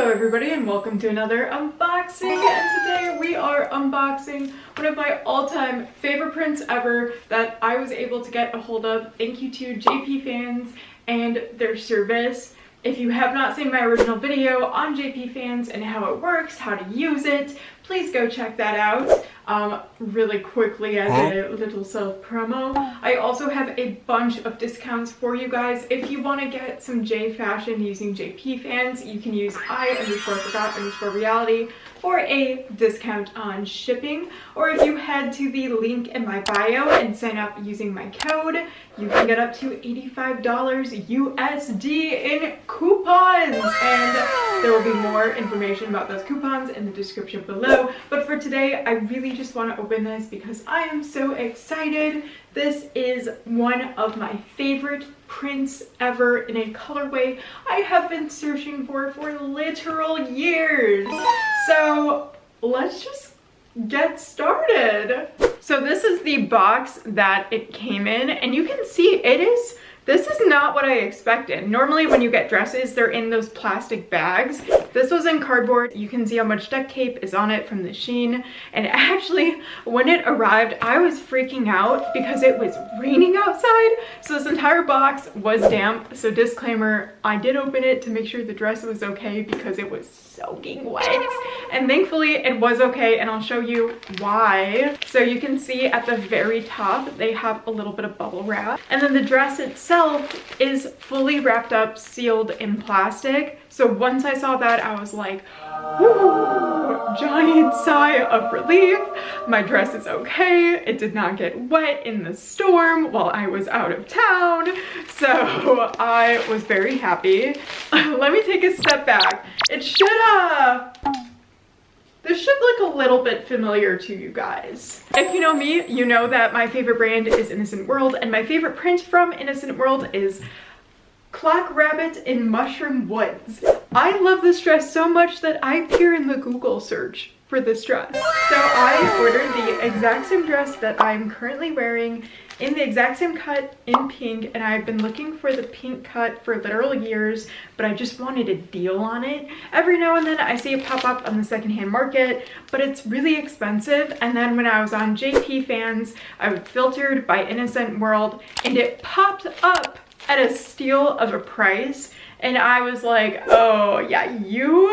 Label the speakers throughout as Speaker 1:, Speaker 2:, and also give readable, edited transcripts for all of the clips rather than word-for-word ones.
Speaker 1: Hello everybody and welcome to another unboxing, and today we are unboxing one of my all-time favorite prints ever that I was able to get a hold of. Thank you to JP Fans and their service. If you have not seen my original video on JP Fans and how it works, how to use it, please go check that out. Really quickly as a little self-promo, I also have a bunch of discounts for you guys. If you want to get some J fashion using JP Fans, you can use I_forgot_reality for a discount on shipping. Or if you head to the link in my bio and sign up using my code, you can get up to $85 USD in coupons. And there will be more information about those coupons in the description below. But for today, I really just want to open this because I am so excited. This is one of my favorite prints ever in a colorway I have been searching for literal years. So let's just get started. So this is the box that it came in, and you can see this is not what I expected. Normally when you get dresses, they're in those plastic bags. This was in cardboard. You can see how much duct tape is on it from the sheen. And actually, when it arrived, I was freaking out because it was raining outside. So this entire box was damp. So disclaimer, I did open it to make sure the dress was okay because it was soaking wet. And thankfully it was okay, and I'll show you why. So you can see at the very top, they have a little bit of bubble wrap. And then the dress itself is fully wrapped up, sealed in plastic. So once I saw that, I was like, whoo, giant sigh of relief. My dress is okay. It did not get wet in the storm while I was out of town. So I was very happy. Let me take a step back. This should look a little bit familiar to you guys. If you know me, you know that my favorite brand is Innocent World, and my favorite print from Innocent World is Clock Rabbit in Mushroom Woods. I love this dress so much that I appear in the Google search for this dress. So I ordered the exact same dress that I'm currently wearing in the exact same cut in pink, and I've been looking for the pink cut for literal years, but I just wanted a deal on it. Every now and then I see it pop up on the secondhand market, but it's really expensive. And then when I was on JP Fans, I was filtered by Innocent World, and it popped up at a steal of a price. And I was like, oh yeah, you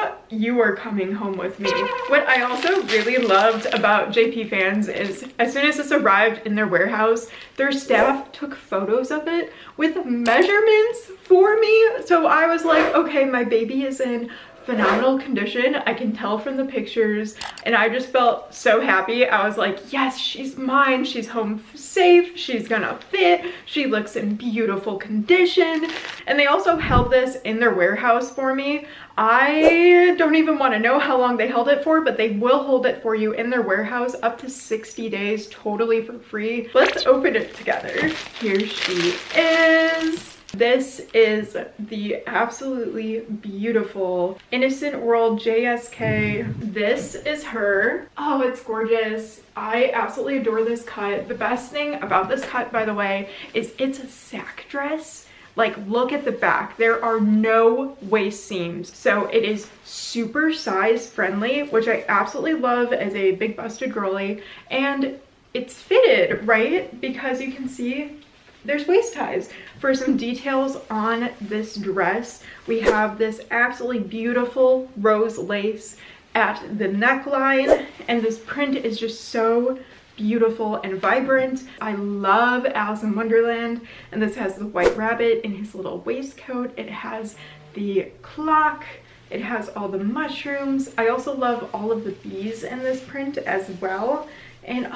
Speaker 1: are coming home with me. What I also really loved about JP Fans is as soon as this arrived in their warehouse, their staff took photos of it with measurements for me. So I was like, okay, my baby is in phenomenal condition. I can tell from the pictures, and I just felt so happy. I was like, yes, she's mine. She's home safe. She's gonna fit. She looks in beautiful condition. And they also held this in their warehouse for me. I don't even want to know how long they held it for, but they will hold it for you in their warehouse up to 60 days totally for free. Let's open it together. Here she is. This is the absolutely beautiful Innocent World JSK. This is her. Oh, it's gorgeous. I absolutely adore this cut. The best thing about this cut, by the way, is it's a sack dress. Like, look at the back. There are no waist seams. So it is super size friendly, which I absolutely love as a big busted girly. And it's fitted, right? Because you can see there's waist ties. For some details on this dress, we have this absolutely beautiful rose lace at the neckline, and this print is just so beautiful and vibrant. I love Alice in Wonderland, and this has the white rabbit in his little waistcoat. It has the clock. It has all the mushrooms. I also love all of the bees in this print as well, and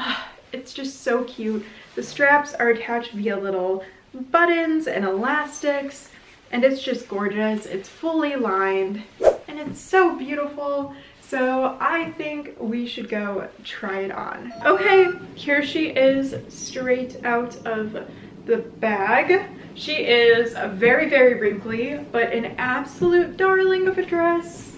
Speaker 1: it's just so cute. The straps are attached via little buttons and elastics, and it's just gorgeous. It's fully lined, and it's so beautiful. So I think we should go try it on. Okay, here she is straight out of the bag. She is very, very wrinkly, but an absolute darling of a dress.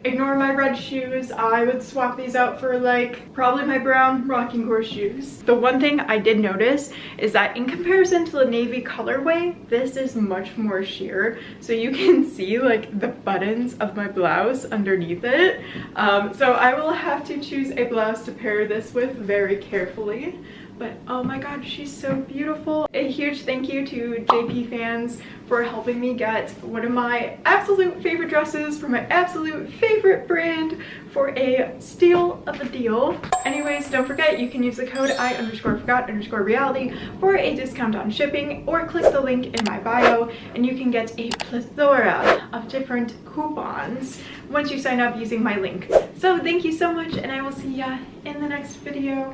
Speaker 1: Ignore my red shoes. I would swap these out for like probably my brown rocking horse shoes. The one thing I did notice is that in comparison to the navy colorway, this is much more sheer. So you can see like the buttons of my blouse underneath it. So I will have to choose a blouse to pair this with very carefully. But oh my god, she's so beautiful. A huge thank you to JP Fans for helping me get one of my absolute favorite dresses from my absolute favorite brand for a steal of a deal. Anyways, don't forget you can use the code I_forgot_reality for a discount on shipping, or click the link in my bio and you can get a plethora of different coupons once you sign up using my link. So thank you so much, and I will see ya in the next video.